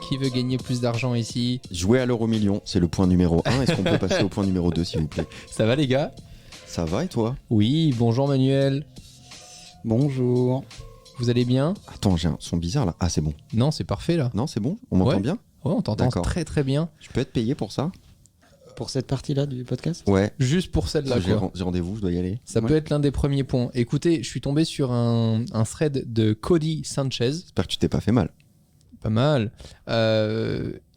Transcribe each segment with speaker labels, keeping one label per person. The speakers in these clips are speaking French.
Speaker 1: Qui veut gagner plus d'argent ici?
Speaker 2: Jouer à l'euro million, c'est le point numéro 1. Est-ce qu'on peut passer au point numéro 2, s'il vous plaît?
Speaker 1: Ça va les gars?
Speaker 2: Ça va et toi?
Speaker 1: Oui, bonjour Manuel.
Speaker 3: Bonjour.
Speaker 1: Vous allez bien?
Speaker 2: Attends, j'ai un son bizarre là. Ah, c'est bon.
Speaker 1: Non, c'est parfait là.
Speaker 2: Non, c'est bon? On m'entend
Speaker 1: Ouais.
Speaker 2: bien?
Speaker 1: Ouais, on t'entend
Speaker 2: D'accord.
Speaker 1: très très bien.
Speaker 2: Je peux être payé pour ça?
Speaker 3: Pour cette partie-là du podcast?
Speaker 2: Ouais.
Speaker 1: Juste pour celle-là
Speaker 2: J'ai
Speaker 1: quoi.
Speaker 2: rendez-vous, je dois y aller.
Speaker 1: Ça peut être l'un des premiers points. Écoutez, je suis tombé sur un thread de Cody Sanchez.
Speaker 2: J'espère que tu t'es pas fait mal.
Speaker 1: Pas mal.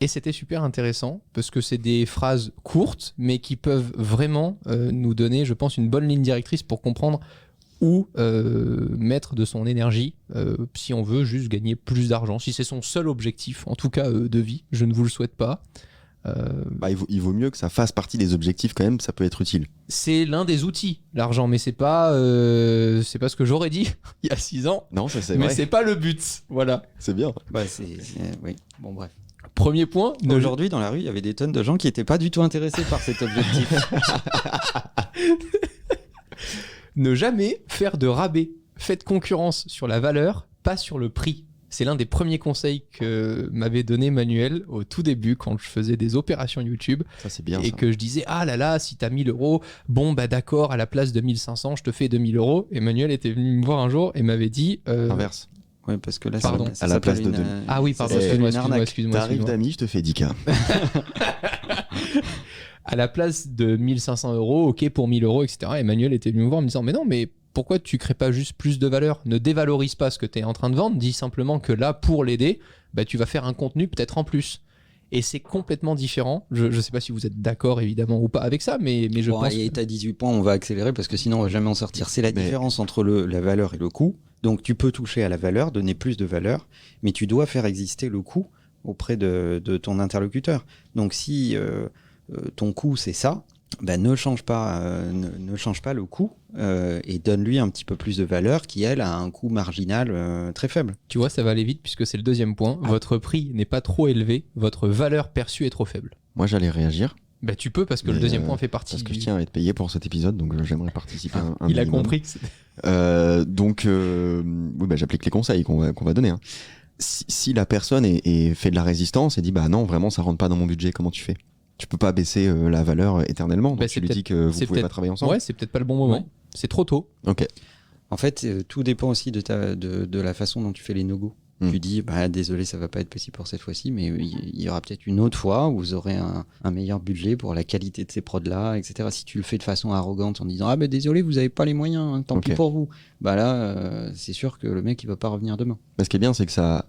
Speaker 1: Et c'était super intéressant parce que c'est des phrases courtes mais qui peuvent vraiment nous donner, je pense, une bonne ligne directrice pour comprendre où mettre de son énergie si on veut juste gagner plus d'argent. Si c'est son seul objectif, en tout cas de vie, je ne vous le souhaite pas.
Speaker 2: Il vaut mieux que ça fasse partie des objectifs quand même, ça peut être utile.
Speaker 1: C'est l'un des outils, l'argent, mais c'est pas ce que j'aurais dit il y a 6 ans.
Speaker 2: Non, ça c'est
Speaker 1: Mais
Speaker 2: vrai.
Speaker 1: c'est pas le but. Voilà.
Speaker 2: C'est bien.
Speaker 3: Bah, oui. Bon, bref.
Speaker 1: Premier point.
Speaker 3: Aujourd'hui, dans la rue, il y avait des tonnes de gens qui n'étaient pas du tout intéressés par cet objectif.
Speaker 1: Ne jamais faire de rabais. Faites concurrence sur la valeur, pas sur le prix. C'est l'un des premiers conseils que m'avait donné Manuel au tout début quand je faisais des opérations YouTube
Speaker 2: Ça c'est bien.
Speaker 1: et
Speaker 2: ça.
Speaker 1: que je disais ah là là, si t'as 1000 euros, bon bah d'accord, à la place de 1500, je te fais 2000 euros. Et Manuel était venu me voir un jour et m'avait dit
Speaker 2: Inverse.
Speaker 3: Oui, parce que là,
Speaker 1: Pardon.
Speaker 3: ça
Speaker 2: À la place
Speaker 3: s'appelle
Speaker 2: de
Speaker 3: une,
Speaker 2: deux.
Speaker 1: ah oui, pardon,
Speaker 3: ça s'appelle
Speaker 1: excuse-moi,
Speaker 3: une
Speaker 1: excuse-moi,
Speaker 3: arnaque.
Speaker 2: T'arrives d'amis, je te fais 10K.
Speaker 1: à la place de 1500 euros, ok pour 1000 euros, etc. Emmanuel était venu me voir en me disant mais non, mais pourquoi tu crées pas juste plus de valeur? Ne dévalorise pas ce que tu es en train de vendre, dis simplement que là, pour l'aider, bah, tu vas faire un contenu peut-être en plus. Et c'est complètement différent. Je ne sais pas si vous êtes d'accord évidemment ou pas avec ça, mais je
Speaker 3: Bon,
Speaker 1: pense
Speaker 3: et
Speaker 1: que...
Speaker 3: t'as 18 points, on va accélérer parce que sinon on va jamais en sortir. C'est la
Speaker 2: Mais-
Speaker 3: différence entre la valeur et le coût. Donc tu peux toucher à la valeur, donner plus de valeur, mais tu dois faire exister le coût auprès de ton interlocuteur. Donc si ton coût c'est ça, bah, ne change pas le coût et donne-lui un petit peu plus de valeur qui elle a un coût marginal très faible.
Speaker 1: Tu vois, ça va aller vite puisque c'est le deuxième point. Votre prix n'est pas trop élevé, votre valeur perçue est trop faible.
Speaker 2: Moi j'allais réagir
Speaker 1: Bah tu peux parce que le
Speaker 2: Mais,
Speaker 1: deuxième point fait partie
Speaker 2: parce que
Speaker 1: du...
Speaker 2: je tiens à être payé pour cet épisode, donc j'aimerais participer un
Speaker 1: Il a
Speaker 2: minimum.
Speaker 1: compris que c'était...
Speaker 2: Oui, bah, j'applique les conseils qu'on va donner. Hein. Si la personne fait de la résistance et dit bah non, vraiment ça rentre pas dans mon budget, comment tu fais? Tu peux pas baisser la valeur éternellement, donc
Speaker 1: Bah,
Speaker 2: tu
Speaker 1: c'est
Speaker 2: lui dis
Speaker 1: peut-être-
Speaker 2: que vous
Speaker 1: c'est
Speaker 2: pouvez pas
Speaker 1: peut-être-
Speaker 2: travailler ensemble.
Speaker 1: Ouais, c'est peut-être pas le bon moment.
Speaker 3: Ouais.
Speaker 1: C'est trop tôt.
Speaker 2: Ok.
Speaker 3: En fait, tout dépend aussi de la façon dont tu fais les no-go. Tu dis, bah, désolé, ça va pas être possible pour cette fois-ci, mais il y aura peut-être une autre fois où vous aurez un meilleur budget pour la qualité de ces prods-là, etc. Si tu le fais de façon arrogante en disant, ah, ben désolé, vous avez pas les moyens, hein, tant
Speaker 2: Ok.
Speaker 3: pis pour vous. Bah là, c'est sûr que le mec, il va pas revenir demain.
Speaker 2: Mais ce qui est bien, c'est que ça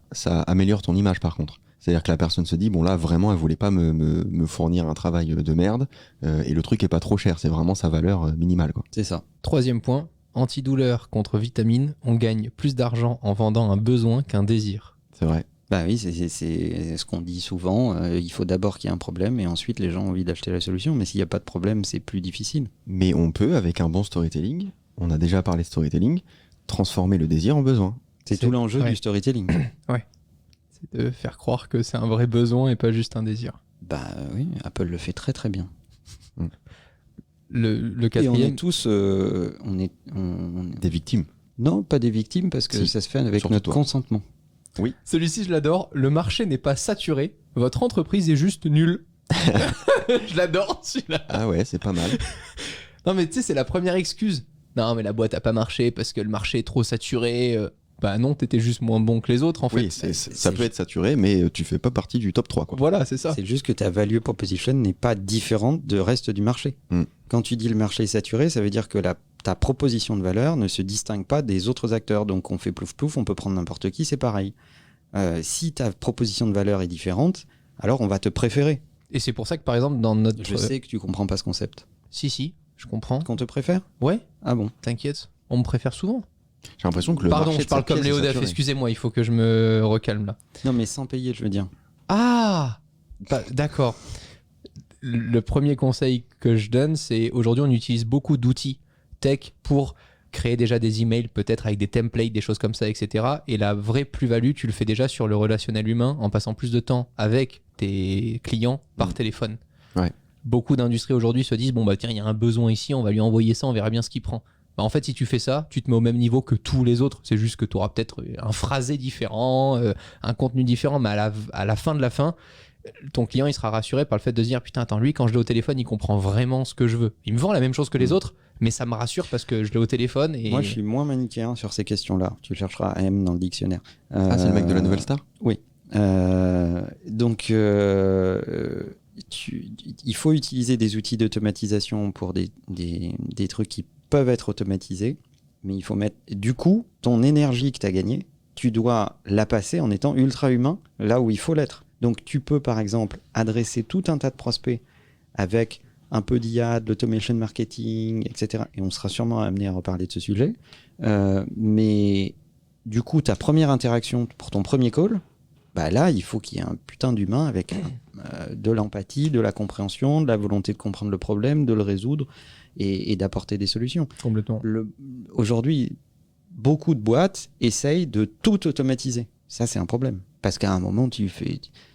Speaker 2: améliore ton image par contre. C'est-à-dire que la personne se dit, bon là, vraiment, elle voulait pas me fournir un travail de merde, et le truc est pas trop cher, c'est vraiment sa valeur minimale, quoi.
Speaker 3: C'est ça.
Speaker 1: Troisième point, antidouleur contre vitamine, on gagne plus d'argent en vendant un besoin qu'un désir.
Speaker 2: C'est vrai.
Speaker 3: Bah oui, c'est ce qu'on dit souvent. Il faut d'abord qu'il y ait un problème et ensuite les gens ont envie d'acheter la solution. Mais s'il n'y a pas de problème, c'est plus difficile.
Speaker 2: Mais on peut, avec un bon storytelling, on a déjà parlé de storytelling, transformer le désir en besoin.
Speaker 3: C'est tout l'enjeu
Speaker 1: ouais.
Speaker 3: du storytelling.
Speaker 1: C'est de faire croire que c'est un vrai besoin et pas juste un désir.
Speaker 3: Bah oui, Apple le fait très très bien.
Speaker 1: Le
Speaker 3: Et on
Speaker 1: quatrième...
Speaker 3: est tous,
Speaker 2: Des victimes.
Speaker 3: non, pas des victimes parce que
Speaker 2: Si,
Speaker 3: ça se fait avec
Speaker 2: surtout
Speaker 3: notre
Speaker 2: toi.
Speaker 3: consentement.
Speaker 1: Celui-ci, je l'adore. Le marché n'est pas saturé. Votre entreprise est juste nulle. Je l'adore, celui-là.
Speaker 2: Ah ouais, c'est pas mal.
Speaker 1: Non, mais tu sais, c'est la première excuse. Non, mais la boîte a pas marché parce que le marché est trop saturé. Bah non, t'étais juste moins bon que les autres, en fait.
Speaker 2: Oui, ça peut être saturé, mais tu fais pas partie du top 3, quoi.
Speaker 1: Voilà, c'est ça.
Speaker 3: C'est juste que ta value proposition n'est pas différente du reste du marché. Quand tu dis le marché est saturé, ça veut dire que ta proposition de valeur ne se distingue pas des autres acteurs. Donc on fait plouf plouf, on peut prendre n'importe qui, c'est pareil. Si ta proposition de valeur est différente, alors on va te préférer.
Speaker 1: Et c'est pour ça que, par exemple, dans notre...
Speaker 3: Je sais que tu comprends pas ce concept.
Speaker 1: Si, je comprends.
Speaker 3: Qu'on te préfère?
Speaker 1: Ouais,
Speaker 3: Ah bon?
Speaker 1: t'inquiète. On me préfère souvent.
Speaker 2: J'ai l'impression que le
Speaker 1: Pardon,
Speaker 2: marché
Speaker 1: je
Speaker 2: de
Speaker 1: parle
Speaker 2: cette
Speaker 1: comme
Speaker 2: pièce est
Speaker 1: Léo Duff,
Speaker 2: saturé.
Speaker 1: excusez-moi, il faut que je me recalme là.
Speaker 3: Non, mais sans payer, je veux dire.
Speaker 1: Ah d'accord. Le premier conseil que je donne, c'est aujourd'hui on utilise beaucoup d'outils tech pour créer déjà des emails, peut-être avec des templates, des choses comme ça, etc. Et la vraie plus-value, tu le fais déjà sur le relationnel humain en passant plus de temps avec tes clients par téléphone.
Speaker 2: Ouais.
Speaker 1: Beaucoup d'industries aujourd'hui se disent, bon bah tiens, il y a un besoin ici, on va lui envoyer ça, on verra bien ce qu'il prend. Bah, en fait, si tu fais ça, tu te mets au même niveau que tous les autres. C'est juste que tu auras peut-être un phrasé différent, un contenu différent, mais à la fin de la fin, ton client il sera rassuré par le fait de se dire putain, attends, lui, quand je l'ai au téléphone, il comprend vraiment ce que je veux. Il me vend la même chose que les autres, mais ça me rassure parce que je l'ai au téléphone. Et...
Speaker 3: Moi, je suis moins manichéen sur ces questions-là. Tu chercheras AM dans le dictionnaire.
Speaker 2: Ah, c'est le mec de la Nouvelle Star ?
Speaker 3: Oui. Donc, il faut utiliser des outils d'automatisation pour des trucs qui peuvent être automatisés, mais il faut mettre, du coup, ton énergie que tu as gagnée, tu dois la passer en étant ultra humain là où il faut l'être. Donc tu peux par exemple adresser tout un tas de prospects avec un peu d'IA, de l'automation marketing, etc. Et on sera sûrement amené à reparler de ce sujet. Mais du coup, ta première interaction pour ton premier call, bah là, il faut qu'il y ait un putain d'humain avec de l'empathie, de la compréhension, de la volonté de comprendre le problème, de le résoudre et d'apporter des solutions.
Speaker 1: Complètement.
Speaker 3: Aujourd'hui, beaucoup de boîtes essayent de tout automatiser. Ça, c'est un problème. Parce qu'à un moment,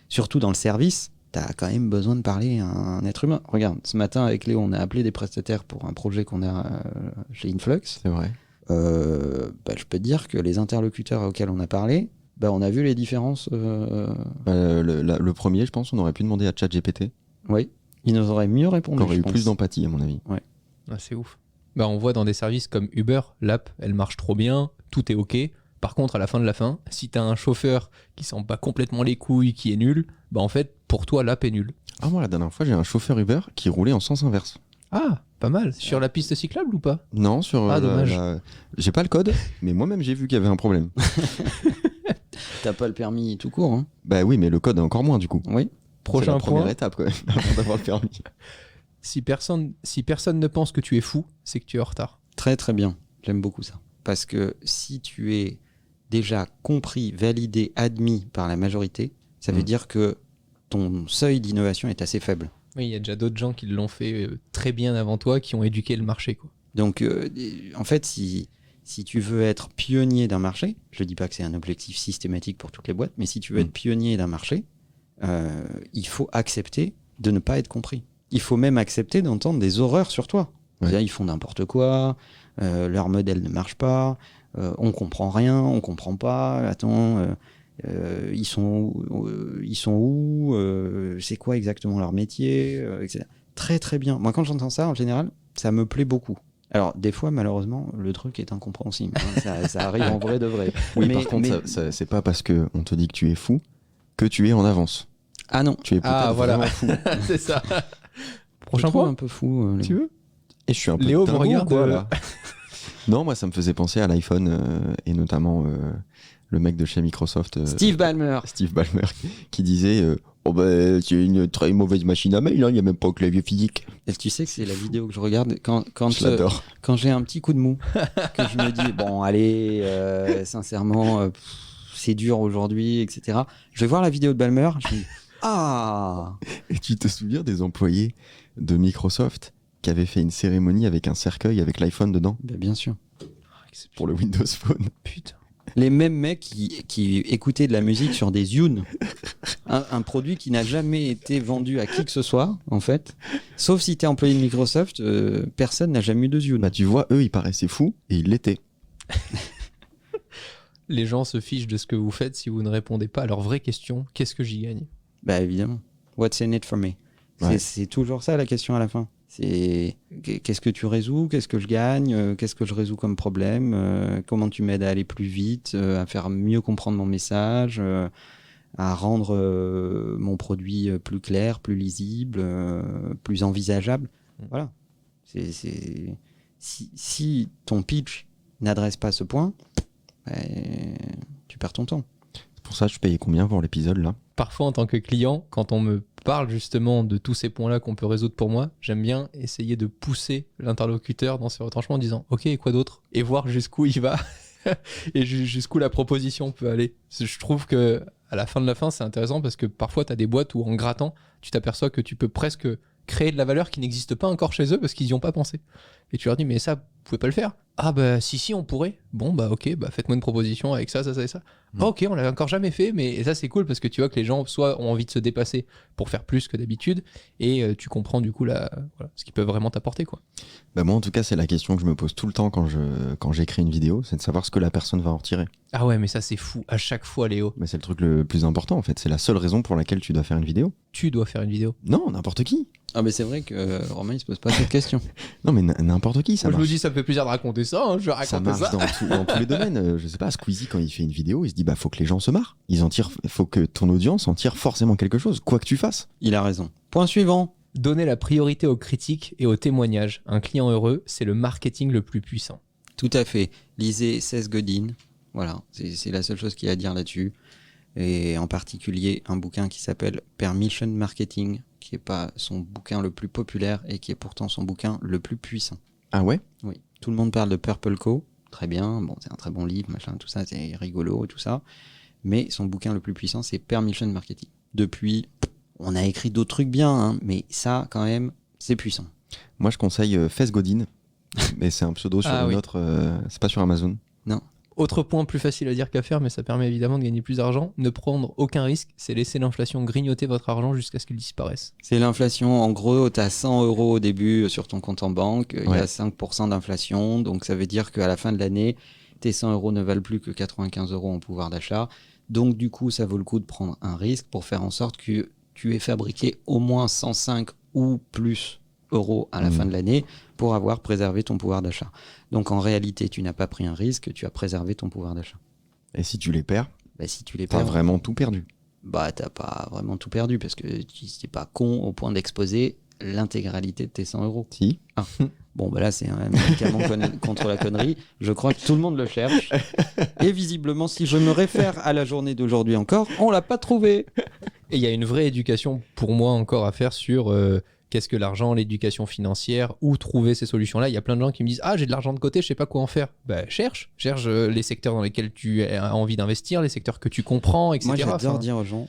Speaker 3: surtout dans le service, tu as quand même besoin de parler à un être humain. Regarde, ce matin, avec Léo, on a appelé des prestataires pour un projet qu'on a chez Influx.
Speaker 2: C'est vrai.
Speaker 3: Je peux te dire que les interlocuteurs auxquels on a parlé, on a vu les différences.
Speaker 2: Le premier, je pense, on aurait pu demander à ChatGPT.
Speaker 3: Oui, il nous aurait mieux répondu.
Speaker 2: Il aurait eu plus d'empathie, à mon avis.
Speaker 3: Ouais.
Speaker 1: Ah, c'est ouf. On voit dans des services comme Uber, l'app, elle marche trop bien, tout est OK. Par contre, à la fin de la fin, si t'as un chauffeur qui s'en bat complètement les couilles, qui est nul, en fait, pour toi, l'app est nulle.
Speaker 2: Ah, moi, la dernière fois, j'ai un chauffeur Uber qui roulait en sens inverse.
Speaker 1: Ah, pas mal. Sur la piste cyclable ou pas ?
Speaker 2: Non, sur
Speaker 1: dommage.
Speaker 2: J'ai pas le code, mais moi-même, j'ai vu qu'il y avait un problème.
Speaker 3: T'as pas le permis tout court, hein ?
Speaker 2: Bah oui, mais le code encore moins, du coup.
Speaker 3: Oui.
Speaker 1: Prochain
Speaker 2: C'est la
Speaker 1: point.
Speaker 2: première étape, quand même, avant d'avoir le permis.
Speaker 1: Si personne ne pense que tu es fou, c'est que tu es en retard.
Speaker 3: Très très bien, j'aime beaucoup ça. Parce que si tu es déjà compris, validé, admis par la majorité, ça veut dire que ton seuil d'innovation est assez faible.
Speaker 1: Oui, il y a déjà d'autres gens qui l'ont fait très bien avant toi, qui ont éduqué le marché, quoi.
Speaker 3: Donc en fait, si tu veux être pionnier d'un marché, je ne dis pas que c'est un objectif systématique pour toutes les boîtes, mais si tu veux être pionnier d'un marché, il faut accepter de ne pas être compris. Il faut même accepter d'entendre des horreurs sur toi.
Speaker 2: Ouais.
Speaker 3: C'est-à-dire, ils font n'importe quoi, leur modèle ne marche pas, on comprend rien, on comprend pas, attends, ils sont où, c'est quoi exactement leur métier, etc. Très très bien. Moi, quand j'entends ça, en général, ça me plaît beaucoup. Alors, des fois, malheureusement, le truc est incompréhensible. Ça arrive en vrai de vrai.
Speaker 2: Oui, par contre, c'est pas parce qu'on te dit que tu es fou que tu es en avance.
Speaker 3: Ah non.
Speaker 2: Tu es peut-être vraiment fou.
Speaker 1: C'est ça. Prochain
Speaker 3: Je trouve
Speaker 1: point.
Speaker 3: un peu fou.
Speaker 1: Tu veux ?
Speaker 2: Et je suis un peu
Speaker 1: Léo me
Speaker 2: dingo,
Speaker 1: regarde,
Speaker 2: quoi, là. Non, moi, ça me faisait penser à l'iPhone et notamment le mec de chez Microsoft.
Speaker 3: Steve Ballmer.
Speaker 2: Steve Ballmer, qui disait c'est une très mauvaise machine à mail, il n'y a même pas de clavier physique.
Speaker 3: Et tu sais que c'est la vidéo que je regarde quand
Speaker 2: Je l'adore.
Speaker 3: Quand j'ai un petit coup de mou, que je me dis, bon, allez, sincèrement, c'est dur aujourd'hui, etc. Je vais voir la vidéo de Ballmer, je me dis, ah.
Speaker 2: Et tu te souviens des employés de Microsoft qui avaient fait une cérémonie avec un cercueil avec l'iPhone dedans
Speaker 3: Bien sûr.
Speaker 2: pour le Windows Phone.
Speaker 1: Putain.
Speaker 3: Les mêmes mecs qui écoutaient de la musique sur des Zune, un produit qui n'a jamais été vendu à qui que ce soit, en fait. Sauf si tu es employé de Microsoft, personne n'a jamais eu de Zune.
Speaker 2: Bah tu vois, eux ils paraissaient fous et ils l'étaient.
Speaker 1: Les gens se fichent de ce que vous faites si vous ne répondez pas à leur vraie question. Qu'est-ce que j'y gagne ?
Speaker 3: Bah évidemment. What's in it for me ?
Speaker 2: Ouais.
Speaker 3: C'est toujours ça la question à la fin. C'est qu'est-ce que tu résous, qu'est-ce que je gagne, qu'est-ce que je résous comme problème, comment tu m'aides à aller plus vite, à faire mieux comprendre mon message, à rendre mon produit plus clair, plus lisible, plus envisageable. Voilà. Si ton pitch n'adresse pas ce point, tu perds ton temps.
Speaker 2: C'est pour ça que je payais combien pour l'épisode là ?
Speaker 1: Parfois, en tant que client, quand on me parle justement de tous ces points-là qu'on peut résoudre pour moi, j'aime bien essayer de pousser l'interlocuteur dans ses retranchements en disant « Ok, et quoi d'autre ?» et voir jusqu'où il va et jusqu'où la proposition peut aller. Je trouve que à la fin de la fin, c'est intéressant parce que parfois, tu as des boîtes où en grattant, tu t'aperçois que tu peux presque créer de la valeur qui n'existe pas encore chez eux parce qu'ils n'y ont pas pensé. Et tu leur dis « Mais ça, pouvez pas le faire. Ah bah si on pourrait. Bon bah ok, bah faites-moi une proposition avec ça et ça. Ah, ok, on l'a encore jamais fait, mais ça c'est cool parce que tu vois que les gens soit ont envie de se dépasser pour faire plus que d'habitude et tu comprends du coup voilà, ce qu'ils peuvent vraiment t'apporter quoi.
Speaker 2: Bah moi en tout cas c'est la question que je me pose tout le temps quand j'écris une vidéo, c'est de savoir ce que la personne va en retirer.
Speaker 1: Ah ouais mais ça c'est fou, à chaque fois Léo.
Speaker 2: Mais c'est le truc le plus important en fait, c'est la seule raison pour laquelle tu dois faire une vidéo.
Speaker 1: Tu dois faire une vidéo.
Speaker 2: Non, n'importe qui.
Speaker 3: Ah mais c'est vrai que Romain il se pose pas cette question.
Speaker 2: Non mais n'importe qui, ça
Speaker 1: Moi, je
Speaker 2: marche.
Speaker 1: me dis ça me fait plaisir de raconter ça, hein, je vais
Speaker 2: Ça
Speaker 1: raconter
Speaker 2: marche
Speaker 1: ça.
Speaker 2: dans tous les domaines. Je sais pas, Squeezie quand il fait une vidéo, il se dit bah faut que les gens se marrent. Faut que ton audience en tire forcément quelque chose, quoi que tu fasses.
Speaker 3: Il a raison. Point suivant.
Speaker 1: Donner la priorité aux critiques et aux témoignages. Un client heureux, c'est le marketing le plus puissant.
Speaker 3: Tout à fait. Lisez Seth Godin. Voilà, c'est la seule chose qu'il y a à dire là-dessus. Et en particulier un bouquin qui s'appelle Permission Marketing, qui n'est pas son bouquin le plus populaire et qui est pourtant son bouquin le plus puissant.
Speaker 2: Ah ouais?
Speaker 3: Oui. Tout le monde parle de Purple Co. Très bien. Bon, c'est un très bon livre, machin, tout ça, c'est rigolo et tout ça. Mais son bouquin le plus puissant, c'est Permission Marketing. Depuis, on a écrit d'autres trucs bien, hein, mais ça, quand même, c'est puissant.
Speaker 2: Moi je conseille Fez Godin, mais c'est un pseudo sur une autre. C'est pas sur Amazon.
Speaker 3: Non.
Speaker 1: Autre point plus facile à dire qu'à faire, mais ça permet évidemment de gagner plus d'argent. Ne prendre aucun risque, c'est laisser l'inflation grignoter votre argent jusqu'à ce qu'il disparaisse.
Speaker 3: C'est l'inflation. En gros, tu as 100 euros au début sur ton compte en banque. Il y
Speaker 2: Ouais.
Speaker 3: a 5% d'inflation. Donc, ça veut dire qu'à la fin de l'année, tes 100 euros ne valent plus que 95 euros en pouvoir d'achat. Donc, du coup, ça vaut le coup de prendre un risque pour faire en sorte que tu aies fabriqué au moins 105 ou plus euros à la fin de l'année pour avoir préservé ton pouvoir d'achat. Donc, en réalité, tu n'as pas pris un risque, tu as préservé ton pouvoir d'achat.
Speaker 2: Et si tu les perds,
Speaker 3: Bah, si tu les
Speaker 2: t'as
Speaker 3: perds,
Speaker 2: vraiment tout perdu.
Speaker 3: bah t'as pas vraiment tout perdu parce que tu n'es pas con au point d'exposer l'intégralité de tes 100 euros.
Speaker 2: Si.
Speaker 3: Bon, bah là, c'est un médicament contre la connerie. Je crois que tout le monde le cherche. Et visiblement, si je me réfère à la journée d'aujourd'hui encore, on l'a pas trouvé.
Speaker 1: Et il y a une vraie éducation pour moi encore à faire sur qu'est-ce que l'argent, l'éducation financière, où trouver ces solutions-là. Il y a plein de gens qui me disent « Ah, j'ai de l'argent de côté, je sais pas quoi en faire. » Bah, cherche les secteurs dans lesquels tu as envie d'investir, les secteurs que tu comprends, etc.
Speaker 3: Moi, j'adore
Speaker 1: Enfin,
Speaker 3: dire aux gens,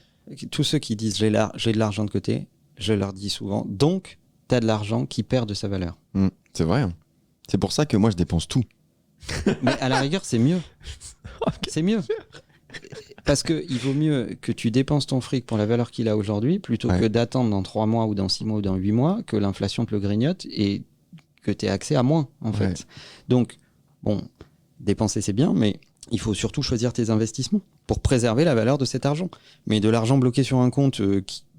Speaker 3: tous ceux qui disent j'ai de l'argent de côté, je leur dis souvent, donc, tu as de l'argent qui perd de sa valeur.
Speaker 2: C'est vrai. Hein. C'est pour ça que moi je dépense tout.
Speaker 3: Mais à la rigueur, c'est mieux. C'est mieux. Parce qu'il vaut mieux que tu dépenses ton fric pour la valeur qu'il a aujourd'hui plutôt que d'attendre dans 3 mois ou dans 6 mois ou dans 8 mois que l'inflation te le grignote et que tu aies accès à moins, en fait. Donc, bon, dépenser c'est bien, mais il faut surtout choisir tes investissements pour préserver la valeur de cet argent. Mais de l'argent bloqué sur un compte,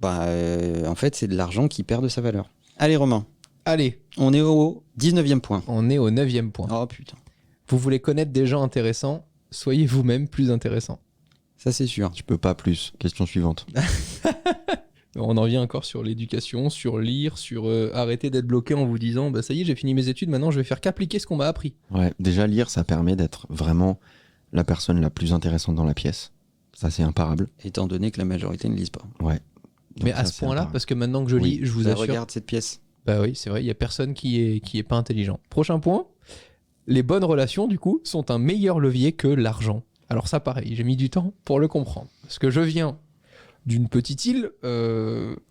Speaker 3: en fait, c'est de l'argent qui perd de sa valeur. Allez, Romain,
Speaker 1: allez,
Speaker 3: on est au 19e point.
Speaker 1: on est au 9e point.
Speaker 3: Oh putain,
Speaker 1: Vous voulez connaître des gens intéressants, soyez vous-même plus intéressant.
Speaker 3: ça c'est sûr.
Speaker 2: Je peux pas plus. Question suivante.
Speaker 1: On en vient encore sur l'éducation, sur lire, sur arrêter d'être bloqué en vous disant bah, ça y est, j'ai fini mes études, maintenant je vais faire qu'appliquer ce qu'on m'a appris.
Speaker 2: Ouais, déjà lire, ça permet d'être vraiment la personne la plus intéressante dans la pièce. Ça, c'est imparable.
Speaker 3: Étant donné que la majorité ne lise pas.
Speaker 2: Ouais. Donc
Speaker 1: Mais
Speaker 2: ça,
Speaker 1: à ce
Speaker 2: c'est
Speaker 1: point-là,
Speaker 2: imparable.
Speaker 1: parce que maintenant que je lis, je vous
Speaker 3: Bah,
Speaker 1: assure.
Speaker 3: regarde cette pièce.
Speaker 1: Bah oui, c'est vrai, il y a personne qui est pas intelligent. Prochain point, les bonnes relations, du coup, sont un meilleur levier que l'argent. Alors ça, pareil, j'ai mis du temps pour le comprendre. Parce que je viens d'une petite île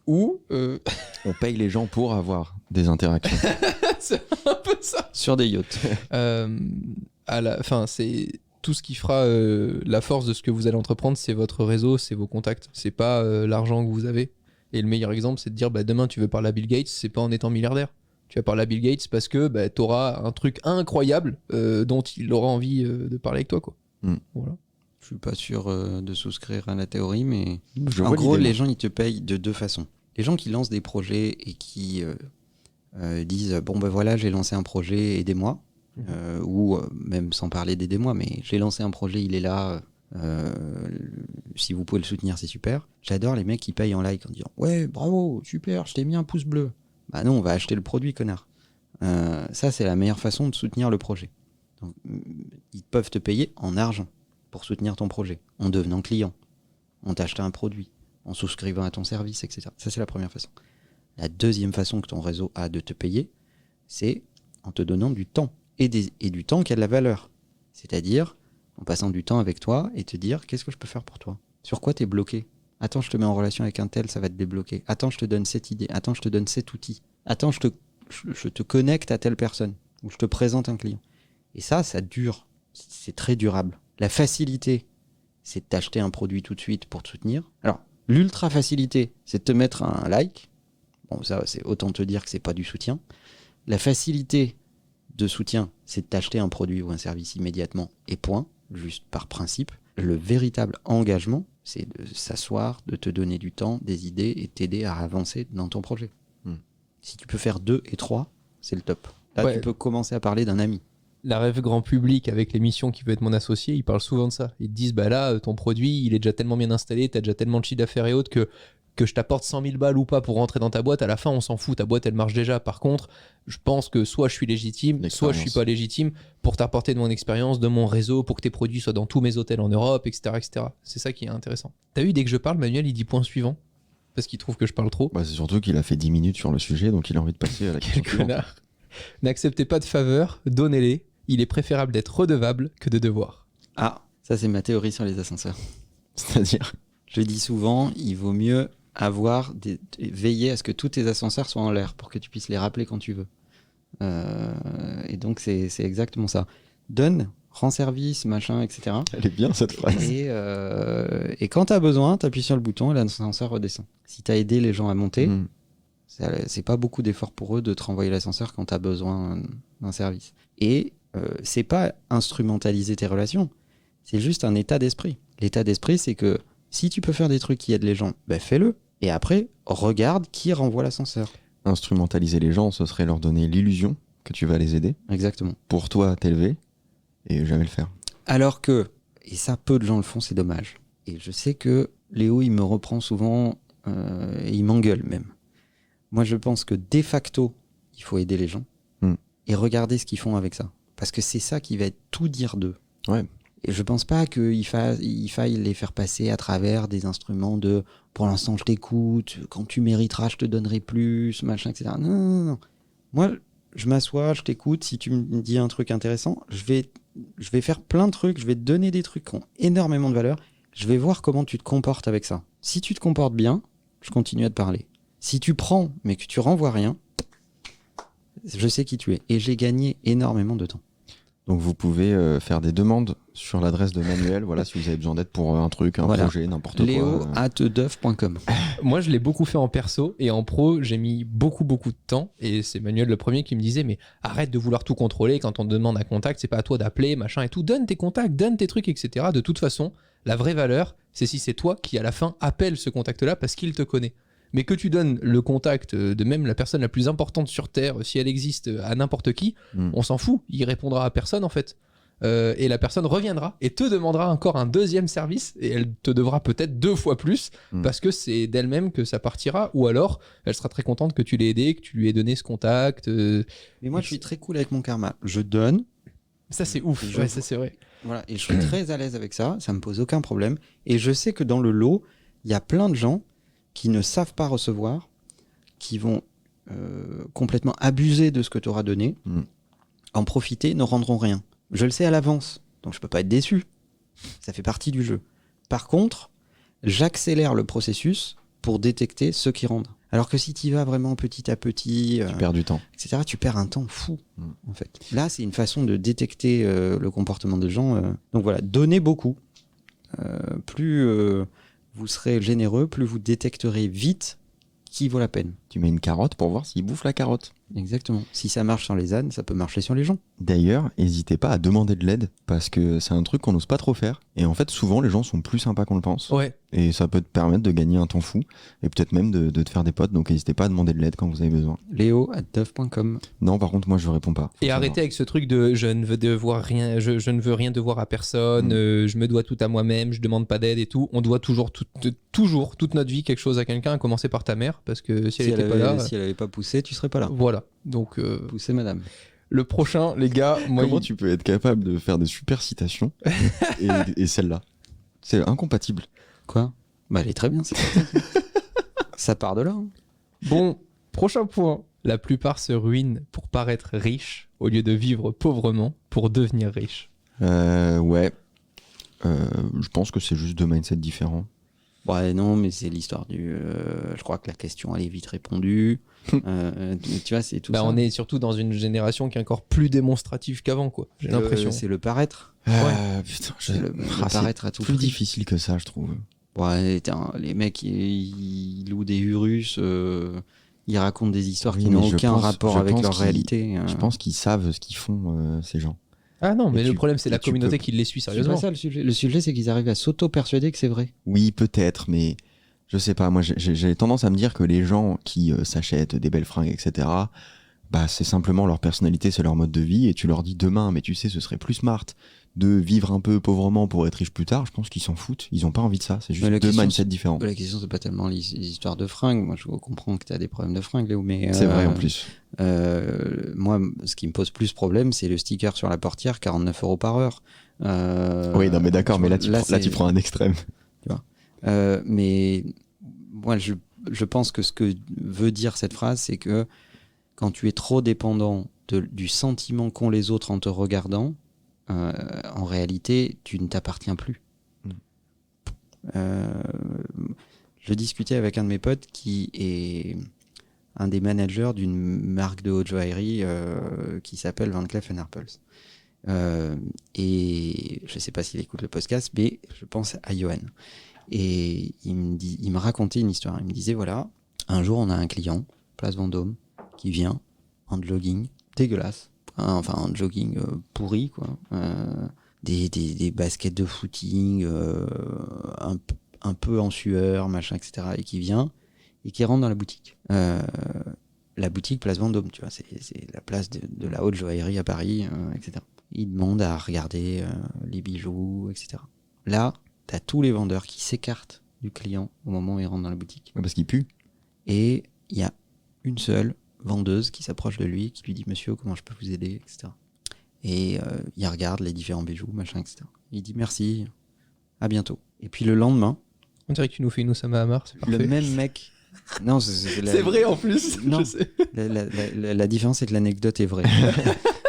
Speaker 1: où...
Speaker 2: On paye les gens pour avoir des interactions.
Speaker 1: c'est un peu ça.
Speaker 3: Sur des yachts.
Speaker 1: Enfin, c'est tout ce qui fera la force de ce que vous allez entreprendre, c'est votre réseau, c'est vos contacts. C'est pas l'argent que vous avez. Et le meilleur exemple, c'est de dire bah, demain tu veux parler à Bill Gates, c'est pas en étant milliardaire. Tu vas parler à Bill Gates parce que bah, tu auras un truc incroyable dont il aura envie de parler avec toi. Quoi. Voilà.
Speaker 3: Je suis pas sûr de souscrire à la théorie, mais
Speaker 2: Je
Speaker 3: en
Speaker 2: vois
Speaker 3: gros,
Speaker 2: l'idée,
Speaker 3: les gens ils te payent de deux façons. Les gens qui lancent des projets et qui disent bon ben voilà, j'ai lancé un projet, aidez-moi, ou même sans parler d'aidez-moi, mais j'ai lancé un projet, il est là. Si vous pouvez le soutenir, c'est super. J'adore les mecs qui payent en like en disant ouais, bravo, super, je t'ai mis un pouce bleu. Bah non, on va acheter le produit, connard. Ça, c'est la meilleure façon de soutenir le projet. Donc, ils peuvent te payer en argent pour soutenir ton projet, en devenant client, en t'achetant un produit, en souscrivant à ton service, etc. Ça, c'est la première façon. La deuxième façon que ton réseau a de te payer, c'est en te donnant du temps, et du temps qui a de la valeur. C'est-à-dire en passant du temps avec toi et te dire qu'est-ce que je peux faire pour toi. Sur quoi tu es bloqué? Attends, je te mets en relation avec un tel, ça va te débloquer. Attends, je te donne cette idée. Attends, je te donne cet outil. Attends, je te connecte à telle personne. où je te présente un client. Et ça dure. C'est très durable. La facilité, c'est de t'acheter un produit tout de suite pour te soutenir. Alors, l'ultra facilité, c'est de te mettre un like. Bon, ça, c'est autant te dire que c'est pas du soutien. La facilité de soutien, c'est de t'acheter un produit ou un service immédiatement et point, juste par principe. Le véritable engagement, c'est de s'asseoir, de te donner du temps, des idées et t'aider à avancer dans ton projet. Si tu peux faire 2 et 3, c'est le top. Là,
Speaker 1: Ouais.
Speaker 3: tu peux commencer à parler d'un ami.
Speaker 1: La rêve grand public avec l'émission qui veut être mon associé, ils parlent souvent de ça. Ils te disent, bah là, ton produit, il est déjà tellement bien installé, t'as déjà tellement de chiffre d'affaires et autres que je t'apporte 100 000 balles ou pas pour rentrer dans ta boîte, à la fin, on s'en fout, ta boîte, elle marche déjà. Par contre, je pense que soit je suis légitime, soit je suis pas légitime pour t'apporter de mon expérience, de mon réseau, pour que tes produits soient dans tous mes hôtels en Europe, etc. etc. C'est ça qui est intéressant. T'as vu, dès que je parle, Manuel, il dit point suivant, parce qu'il trouve que je parle trop.
Speaker 2: Bah, c'est surtout qu'il a fait 10 minutes sur le sujet, donc il a envie de passer à la question
Speaker 1: Quel
Speaker 2: suivante.
Speaker 1: connard. N'acceptez pas de faveurs, donnez-les. Il est préférable d'être redevable que de devoir.
Speaker 3: Ah, ça c'est ma théorie sur les ascenseurs.
Speaker 2: C'est-à-dire,
Speaker 3: Je dis souvent, il vaut mieux veiller à ce que tous tes ascenseurs soient en l'air pour que tu puisses les rappeler quand tu veux. Et donc c'est exactement ça. Donne, rends service, machin, etc.
Speaker 2: elle est bien cette phrase.
Speaker 3: Et quand tu as besoin, tu appuies sur le bouton et l'ascenseur redescend. Si tu as aidé les gens à monter, c'est pas beaucoup d'efforts pour eux de te renvoyer l'ascenseur quand tu as besoin d'un service. Et c'est pas instrumentaliser tes relations, c'est juste un état d'esprit. L'état d'esprit, c'est que si tu peux faire des trucs qui aident les gens, ben fais-le. Et après, regarde qui renvoie l'ascenseur.
Speaker 2: Instrumentaliser les gens, ce serait leur donner l'illusion que tu vas les aider,
Speaker 3: Exactement.
Speaker 2: pour toi t'élever, et jamais le faire.
Speaker 3: Alors que, et ça peu de gens le font, c'est dommage. Et je sais que Léo, il me reprend souvent, et il m'engueule même. Moi, je pense que de facto, il faut aider les gens et regarder ce qu'ils font avec ça. Parce que c'est ça qui va tout dire d'eux.
Speaker 2: Ouais.
Speaker 3: Et je pense pas qu'il faille les faire passer à travers des instruments de « pour l'instant, je t'écoute, quand tu mériteras, je te donnerai plus, machin, etc. » Non, non, non. Moi, je m'assois, je t'écoute. Si tu me dis un truc intéressant, je vais faire plein de trucs, je vais te donner des trucs qui ont énormément de valeur. Je vais voir comment tu te comportes avec ça. Si tu te comportes bien, je continue à te parler. Si tu prends, mais que tu renvoies rien, je sais qui tu es. Et j'ai gagné énormément de temps.
Speaker 2: Donc vous pouvez faire des demandes sur l'adresse de Manuel, voilà, si vous avez besoin d'aide pour un truc, un projet, n'importe quoi.
Speaker 3: Léo@deuf.com.
Speaker 1: Moi, je l'ai beaucoup fait en perso et en pro, j'ai mis beaucoup de temps. Et c'est Manuel le premier qui me disait, mais arrête de vouloir tout contrôler. Quand on te demande un contact, c'est pas à toi d'appeler, machin et tout. Donne tes contacts, donne tes trucs, etc. De toute façon, la vraie valeur, c'est si c'est toi qui, à la fin, appelle ce contact-là parce qu'il te connaît. Mais que tu donnes le contact de même la personne la plus importante sur Terre, si elle existe, à n'importe qui, on s'en fout. Il répondra à personne, en fait. Et la personne reviendra et te demandera encore un deuxième service et elle te devra peut-être 2 fois plus parce que c'est d'elle-même que ça partira, ou alors elle sera très contente que tu l'aies aidé, que tu lui aies donné ce contact.
Speaker 3: Mais moi, je suis très cool avec mon karma. Je donne.
Speaker 1: Ça, c'est ouf. Ouais, ça, c'est vrai.
Speaker 3: Voilà, et je suis très à l'aise avec ça. Ça me pose aucun problème. Et je sais que dans le lot, il y a plein de gens qui ne savent pas recevoir, qui vont complètement abuser de ce que tu auras donné, en profiter, ne rendront rien. Je le sais à l'avance, donc je peux pas être déçu. Ça fait partie du jeu. Par contre, j'accélère le processus pour détecter ceux qui rendent. Alors que si tu y vas vraiment petit à petit,
Speaker 2: tu perds du temps,
Speaker 3: etc., tu perds un temps fou, en fait. Là, c'est une façon de détecter le comportement des gens. Donc voilà, donnez beaucoup. Plus vous serez généreux, plus vous détecterez vite qui vaut la peine.
Speaker 2: Tu mets une carotte pour voir s'il bouffe la carotte.
Speaker 3: Exactement. Si ça marche sur les ânes, ça peut marcher sur les gens.
Speaker 2: D'ailleurs, n'hésitez pas à demander de l'aide parce que c'est un truc qu'on n'ose pas trop faire. Et en fait, souvent, les gens sont plus sympas qu'on le pense.
Speaker 1: Ouais.
Speaker 2: Et ça peut te permettre de gagner un temps fou et peut-être même de te faire des potes. Donc, n'hésitez pas à demander de l'aide quand vous avez besoin.
Speaker 3: Léo@deuf.com.
Speaker 2: Non, par contre, moi, je réponds pas.
Speaker 1: Et arrêtez avec ce truc de je ne veux devoir rien, je ne veux rien devoir à personne, je me dois tout à moi-même, je demande pas d'aide et tout. On doit toujours toute notre vie quelque chose à quelqu'un, à commencer par ta mère, parce que si elle était pas là.
Speaker 3: Si elle avait pas poussé, tu serais pas là.
Speaker 1: Voilà. Donc,
Speaker 3: Poussez madame.
Speaker 1: le prochain, les gars, moi.
Speaker 2: Comment tu peux être capable de faire des super citations et celle-là? C'est incompatible.
Speaker 3: Quoi? Bah, elle est très bien, c'est ça part de là. Hein.
Speaker 1: Bon, prochain point. La plupart se ruinent pour paraître riches au lieu de vivre pauvrement pour devenir riches.
Speaker 2: Ouais. Je pense que c'est juste 2 mindsets différents.
Speaker 3: Ouais, non, mais c'est l'histoire du. Je crois que la question, elle est vite répondue. Tu vois, c'est tout
Speaker 1: Bah,
Speaker 3: ça.
Speaker 1: on est surtout dans une génération qui est encore plus démonstrative qu'avant, quoi. J'ai l'impression.
Speaker 3: C'est le paraître.
Speaker 2: Putain,
Speaker 3: C'est le
Speaker 2: c'est
Speaker 3: paraître à tout
Speaker 2: plus
Speaker 3: prix.
Speaker 2: difficile que ça, je trouve.
Speaker 3: Ouais, les mecs, ils louent des Urus, ils racontent des histoires
Speaker 2: Oui,
Speaker 3: qui
Speaker 2: mais
Speaker 3: n'ont
Speaker 2: je
Speaker 3: aucun
Speaker 2: pense-
Speaker 3: rapport
Speaker 2: je
Speaker 3: avec
Speaker 2: pense
Speaker 3: leur
Speaker 2: qu'ils-
Speaker 3: réalité.
Speaker 2: Je pense qu'ils savent ce qu'ils font, ces gens.
Speaker 1: Ah non, mais
Speaker 2: Et
Speaker 1: le
Speaker 2: tu-
Speaker 1: problème, c'est
Speaker 2: et
Speaker 1: la
Speaker 2: tu
Speaker 1: communauté
Speaker 2: peux-
Speaker 1: qui les suit
Speaker 3: C'est pas
Speaker 1: sérieusement.
Speaker 3: ça le sujet. Le sujet, c'est qu'ils arrivent à s'auto-persuader que c'est vrai.
Speaker 2: Oui, peut-être, mais je sais pas. Moi, j'ai tendance à me dire que les gens qui s'achètent des belles fringues, etc., bah, c'est simplement leur personnalité, c'est leur mode de vie. Et tu leur dis demain, mais tu sais, ce serait plus smart de vivre un peu pauvrement pour être riche plus tard. Je pense qu'ils s'en foutent. Ils ont pas envie de ça. C'est juste
Speaker 3: Mais la
Speaker 2: deux
Speaker 3: question,
Speaker 2: mindsets différents.
Speaker 3: La question, c'est pas tellement les histoires de fringues. Moi, je comprends que tu as des problèmes de fringues, Léo, mais
Speaker 2: C'est vrai en plus.
Speaker 3: moi, ce qui me pose plus problème, c'est le sticker sur la portière, 49 € par heure.
Speaker 2: Oui, non, mais d'accord,
Speaker 3: tu
Speaker 2: mais
Speaker 3: vois,
Speaker 2: là, tu prends un extrême.
Speaker 3: Mais moi, je pense que ce que veut dire cette phrase, c'est que quand tu es trop dépendant du sentiment qu'ont les autres en te regardant, en réalité, tu ne t'appartiens plus. Je discutais avec un de mes potes qui est un des managers d'une marque de haute joaillerie qui s'appelle Van Cleef & Arpels. Et je ne sais pas s'il écoute le podcast, mais je pense à Johan. Et il me racontait une histoire. Il me disait, voilà, un jour on a un client, Place Vendôme, qui vient en jogging dégueulasse, enfin en jogging pourri, quoi. Des baskets de footing, un peu en sueur, machin, etc. Et qui vient et qui rentre dans la boutique. La boutique Place Vendôme, tu vois, c'est la place de la haute joaillerie à Paris, etc. Il demande à regarder les bijoux, etc. Là, t'as tous les vendeurs qui s'écartent du client au moment où il rentre dans la boutique.
Speaker 2: Ouais, parce qu'il pue.
Speaker 3: Et il y a une seule vendeuse qui s'approche de lui, qui lui dit « Monsieur, comment je peux vous aider ?» etc. Et il regarde les différents bijoux, machin, etc. Il dit « Merci, à bientôt ». Et puis le lendemain,
Speaker 1: On dirait que tu nous fais une Oussama Hamar, c'est parfait.
Speaker 3: le même mec... Non, c'est
Speaker 1: C'est vrai en plus.
Speaker 3: Non.
Speaker 1: Je sais.
Speaker 3: La différence, c'est que l'anecdote est vraie.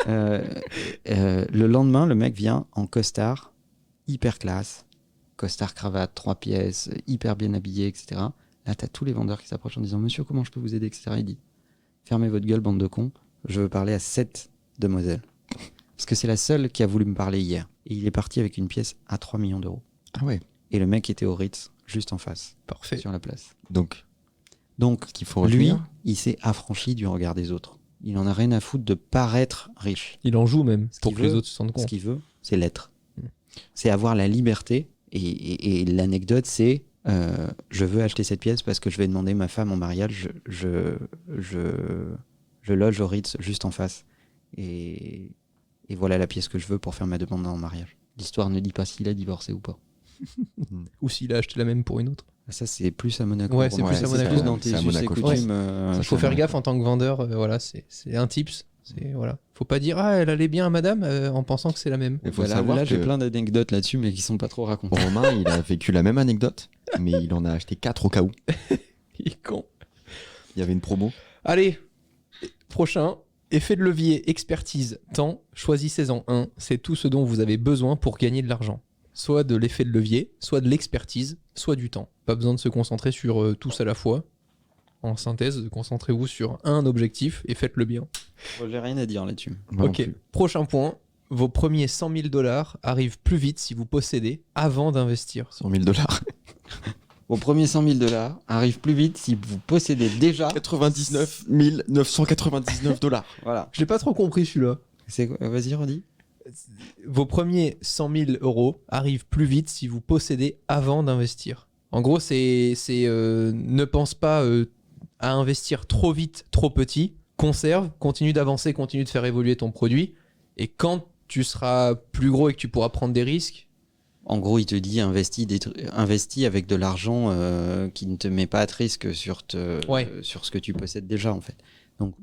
Speaker 3: Le lendemain, le mec vient en costard, hyper classe, costard cravate, 3 pièces, hyper bien habillé, etc. Là, t'as tous les vendeurs qui s'approchent en disant « Monsieur, comment je peux vous aider ?» etc. Il dit « Fermez votre gueule, bande de cons, je veux parler à cette demoiselle. » Parce que c'est la seule qui a voulu me parler hier. Et il est parti avec une pièce à 3 millions d'euros.
Speaker 2: Ah ouais.
Speaker 3: Et le mec était au Ritz, juste en face,
Speaker 1: Parfait.
Speaker 3: sur la place.
Speaker 2: Donc,
Speaker 3: Donc,
Speaker 2: ce qu'il faut
Speaker 3: lui,
Speaker 2: retenir,
Speaker 3: il s'est affranchi du regard des autres. Il en a rien à foutre de paraître riche.
Speaker 1: Il en joue même,
Speaker 3: Ce
Speaker 1: pour
Speaker 3: qu'il
Speaker 1: que les
Speaker 3: veut,
Speaker 1: autres se rendent
Speaker 3: Ce
Speaker 1: compte.
Speaker 3: qu'il veut, c'est l'être. C'est avoir la liberté. Et l'anecdote, c'est je veux acheter cette pièce parce que je vais demander ma femme en mariage. Je loge au Ritz juste en face. Et voilà la pièce que je veux pour faire ma demande en mariage. L'histoire ne dit pas s'il a divorcé ou pas.
Speaker 1: Ou s'il a acheté la même pour une autre.
Speaker 3: Ça, c'est plus à Monaco.
Speaker 1: Ouais,
Speaker 3: pour
Speaker 1: c'est
Speaker 3: moi.
Speaker 1: plus à Monaco.
Speaker 3: plus dans tes
Speaker 2: C'est à
Speaker 3: us et
Speaker 2: Monaco, je
Speaker 3: coutumes.
Speaker 1: Il faut faire gaffe en tant que vendeur, voilà, c'est un tips. Voilà. Faut pas dire ah elle allait bien à madame en pensant que c'est la même.
Speaker 2: il faut
Speaker 3: Voilà,
Speaker 2: savoir
Speaker 3: là,
Speaker 2: que
Speaker 3: j'ai plein d'anecdotes là-dessus, mais qui sont pas trop racontées.
Speaker 2: Romain, il a vécu la même anecdote, mais il en a acheté 4 au cas où.
Speaker 1: Il est con.
Speaker 2: Il y avait une promo.
Speaker 1: Allez, prochain. Effet de levier, expertise, temps, choisissez-en un. C'est tout ce dont vous avez besoin pour gagner de l'argent. Soit de l'effet de levier, soit de l'expertise, soit du temps. Pas besoin de se concentrer sur tous à la fois. En synthèse, concentrez-vous sur un objectif et faites-le bien.
Speaker 3: J'ai rien à dire là-dessus.
Speaker 2: Moi non
Speaker 1: Ok,
Speaker 2: plus.
Speaker 1: prochain point. Vos premiers 100 000 $ arrivent plus vite si vous possédez avant d'investir.
Speaker 2: 100 000 $.
Speaker 3: Vos premiers 100 000 $ arrivent plus vite si vous possédez déjà.
Speaker 2: 99 999 $.
Speaker 3: Voilà.
Speaker 1: Je l'ai pas trop compris celui-là.
Speaker 3: Vas-y, redis.
Speaker 1: Vos premiers 100 000 € arrivent plus vite si vous possédez avant d'investir. En gros, c'est ne pense pas à investir trop vite, trop petit. Conserve, continue d'avancer, continue de faire évoluer ton produit. Et quand tu seras plus gros et que tu pourras prendre des risques,
Speaker 3: En gros, il te dit investis avec de l'argent qui ne te met pas à risque sur ce que tu possèdes déjà, en fait. Donc,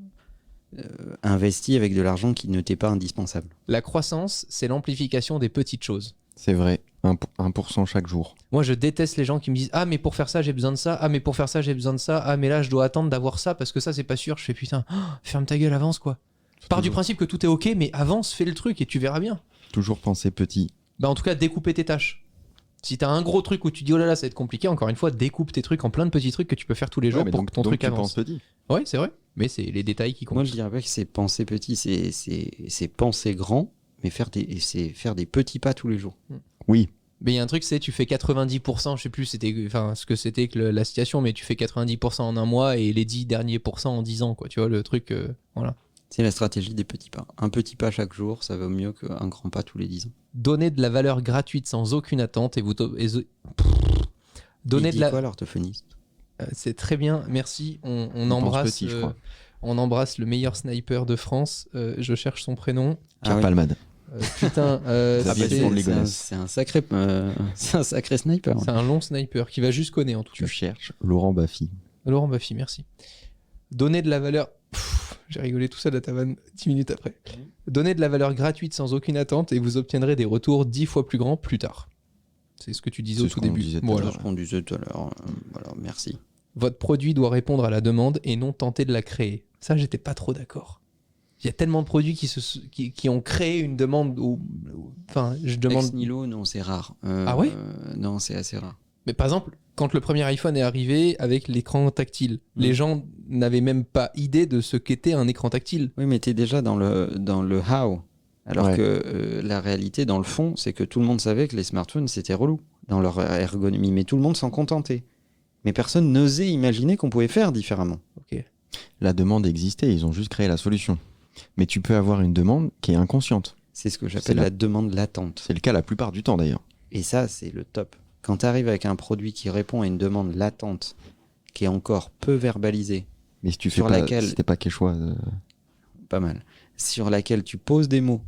Speaker 3: investis avec de l'argent qui ne t'est pas indispensable.
Speaker 1: la croissance, c'est l'amplification des petites choses.
Speaker 2: C'est vrai, 1% chaque jour.
Speaker 1: Moi, je déteste les gens qui me disent « Ah, mais pour faire ça, j'ai besoin de ça. Ah, mais pour faire ça, j'ai besoin de ça. Ah, mais là, je dois attendre d'avoir ça parce que ça, c'est pas sûr. » Je fais « Putain, ferme ta gueule, avance, quoi. » Pars du principe que tout est OK, mais avance, fais le truc et tu verras bien.
Speaker 2: Toujours penser petit.
Speaker 1: Bah, en tout cas, découper tes tâches. Si t'as un gros truc où tu dis « Oh là là, ça va être compliqué », encore une fois, découpe tes trucs en plein de petits trucs que tu peux faire tous les jours
Speaker 2: Ouais, mais
Speaker 1: pour
Speaker 2: donc,
Speaker 1: que ton
Speaker 2: donc
Speaker 1: truc
Speaker 2: tu
Speaker 1: avance.
Speaker 2: penses petit.
Speaker 1: Ouais, c'est vrai. Mais c'est les détails qui comptent.
Speaker 3: Moi, je dirais pas que c'est penser petit, c'est penser grand, mais c'est faire des petits pas tous les jours.
Speaker 2: Oui,
Speaker 1: Mais il y a un truc, c'est tu fais 90%, je sais plus ce que c'était que la situation, mais tu fais 90% en un mois et les 10 derniers pourcents en 10 ans, quoi. Tu vois, le truc, voilà.
Speaker 3: C'est la stratégie des petits pas. Un petit pas chaque jour, ça vaut mieux qu'un grand pas tous les 10 ans.
Speaker 1: Donner de la valeur gratuite sans aucune attente et donner
Speaker 3: Il
Speaker 1: de
Speaker 3: dit
Speaker 1: la...
Speaker 3: quoi l'orthophoniste?
Speaker 1: C'est très bien, merci. On
Speaker 2: pense
Speaker 1: embrasse,
Speaker 2: petit, je crois.
Speaker 1: on embrasse le meilleur sniper de France. Je cherche son prénom.
Speaker 2: Pierre
Speaker 3: oui.
Speaker 2: Palmade.
Speaker 1: Putain,
Speaker 2: Xavier
Speaker 1: c'est-
Speaker 2: Dupont de Ligonnès.
Speaker 3: C'est un sacré sniper.
Speaker 1: c'est un long sniper qui va jusqu'au nez en tout
Speaker 2: Tu
Speaker 1: cas.
Speaker 2: cherches Laurent Baffy.
Speaker 1: Laurent Baffy, merci. Donner de la valeur. J'ai rigolé tout ça de ta vanne 10 minutes après. Donnez de la valeur gratuite sans aucune attente et vous obtiendrez des retours 10 fois plus grands plus tard. C'est ce que tu disais
Speaker 2: C'est
Speaker 1: au
Speaker 2: ce
Speaker 1: tout
Speaker 2: qu'on
Speaker 1: début.
Speaker 2: disait tout à
Speaker 1: Voilà.
Speaker 3: C'est ce qu'on disait tout à l'heure. Voilà, merci.
Speaker 1: Votre produit doit répondre à la demande et non tenter de la créer. Ça, j'étais pas trop d'accord. Il y a tellement de produits qui ont créé une demande. Enfin, je demande.
Speaker 3: Ex nihilo, non, c'est rare.
Speaker 1: Ah ouais
Speaker 3: Non, c'est assez rare.
Speaker 1: Mais par exemple, quand le premier iPhone est arrivé avec l'écran tactile, les gens n'avaient même pas idée de ce qu'était un écran tactile.
Speaker 3: Oui, mais tu es déjà dans le how. Alors
Speaker 2: Ouais.
Speaker 3: que la réalité, dans le fond, c'est que tout le monde savait que les smartphones, c'était relou dans leur ergonomie. Mais tout le monde s'en contentait. Mais personne n'osait imaginer qu'on pouvait faire différemment.
Speaker 1: Ok.
Speaker 2: La demande existait, ils ont juste créé la solution. Mais tu peux avoir une demande qui est inconsciente.
Speaker 3: C'est ce que
Speaker 2: C'est
Speaker 3: j'appelle la demande latente.
Speaker 2: C'est le cas la plupart du temps d'ailleurs.
Speaker 3: Et ça, c'est le top. Quand tu arrives avec un produit qui répond à une demande latente, qui est encore peu verbalisée,
Speaker 2: Mais si tu fais
Speaker 3: Sur
Speaker 2: pas,
Speaker 3: laquelle-
Speaker 2: si t'es pas Quechua,
Speaker 3: pas mal, sur laquelle tu poses des mots,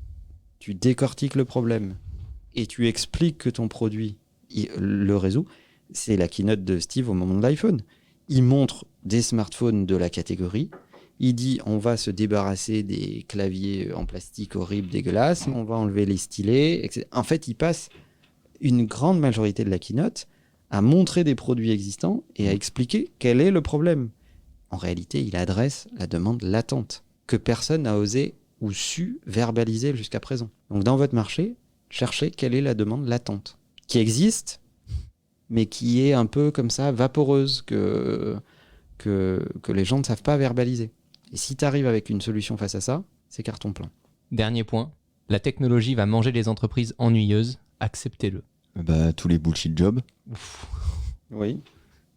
Speaker 3: tu décortiques le problème et tu expliques que ton produit le résout, c'est la keynote de Steve au moment de l'iPhone. Il montre des smartphones de la catégorie, il dit on va se débarrasser des claviers en plastique horribles, dégueulasses, on va enlever les stylets, etc. En fait, il passe une grande majorité de la keynote à montrer des produits existants et à expliquer quel est le problème. En réalité, il adresse la demande latente que personne n'a osé ou su verbaliser jusqu'à présent. Donc dans votre marché, cherchez quelle est la demande latente qui existe, mais qui est un peu comme ça, vaporeuse, que les gens ne savent pas verbaliser. Et si tu arrives avec une solution face à ça, c'est carton plein.
Speaker 1: Dernier point. La technologie va manger les entreprises ennuyeuses. Acceptez-le.
Speaker 2: bah, tous les bullshit jobs,
Speaker 3: Oui.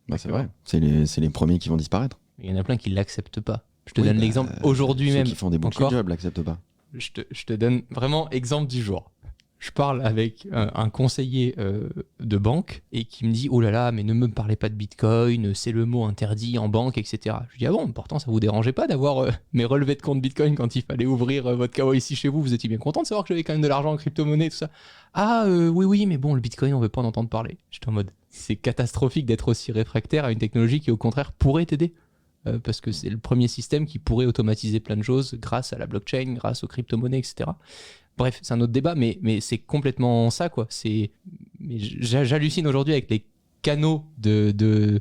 Speaker 2: bah, c'est vrai. C'est les premiers qui vont disparaître.
Speaker 1: Il y en a plein qui ne l'acceptent pas. Je te
Speaker 2: Oui,
Speaker 1: donne
Speaker 2: bah,
Speaker 1: l'exemple aujourd'hui
Speaker 2: Ceux
Speaker 1: même.
Speaker 2: qui font des bullshit
Speaker 1: encore.
Speaker 2: jobs l'acceptent pas.
Speaker 1: Je te donne vraiment exemple du jour. Je parle avec un conseiller de banque et qui me dit oh là là, mais ne me parlez pas de Bitcoin, c'est le mot interdit en banque, etc. Je dis ah bon, pourtant ça vous dérangeait pas d'avoir mes relevés de compte Bitcoin quand il fallait ouvrir votre KYC chez vous, vous étiez bien content de savoir que j'avais quand même de l'argent en crypto-monnaie, tout ça. Ah oui, mais bon, le Bitcoin on veut pas en entendre parler. J'étais en mode c'est catastrophique d'être aussi réfractaire à une technologie qui au contraire pourrait t'aider. Parce que c'est le premier système qui pourrait automatiser plein de choses grâce à la blockchain, grâce aux crypto-monnaies, etc. Bref, c'est un autre débat, mais c'est complètement ça, quoi. J'hallucine aujourd'hui avec les canaux de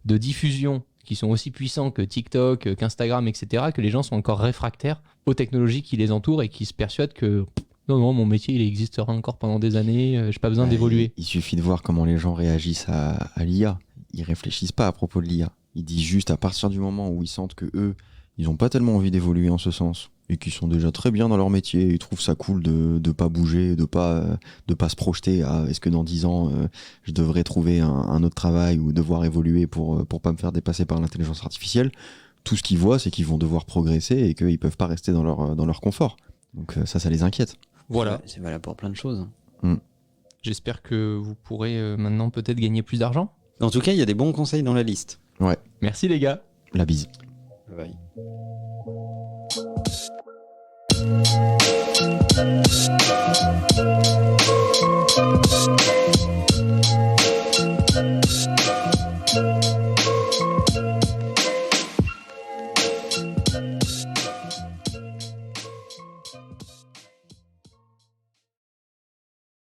Speaker 1: diffusion qui sont aussi puissants que TikTok, qu'Instagram, etc., que les gens sont encore réfractaires aux technologies qui les entourent et qui se persuadent que non, mon métier, il existera encore pendant des années, j'ai pas besoin
Speaker 2: Bah,
Speaker 1: d'évoluer.
Speaker 2: Il suffit de voir comment les gens réagissent à l'IA. Ils réfléchissent pas à propos de l'IA. Ils disent juste à partir du moment où ils sentent que eux, ils ont pas tellement envie d'évoluer en ce sens et qu'ils sont déjà très bien dans leur métier, ils trouvent ça cool de pas bouger, de pas se projeter à est-ce que dans 10 ans je devrais trouver un autre travail ou devoir évoluer pour pas me faire dépasser par l'intelligence artificielle. Tout ce qu'ils voient, c'est qu'ils vont devoir progresser et qu'ils peuvent pas rester dans leur confort. Donc ça les inquiète.
Speaker 1: Voilà.
Speaker 3: C'est valable pour plein de choses.
Speaker 1: J'espère que vous pourrez maintenant peut-être gagner plus d'argent.
Speaker 3: En tout cas, il y a des bons conseils dans la liste.
Speaker 1: Merci les gars.
Speaker 2: La bise.
Speaker 3: Bye.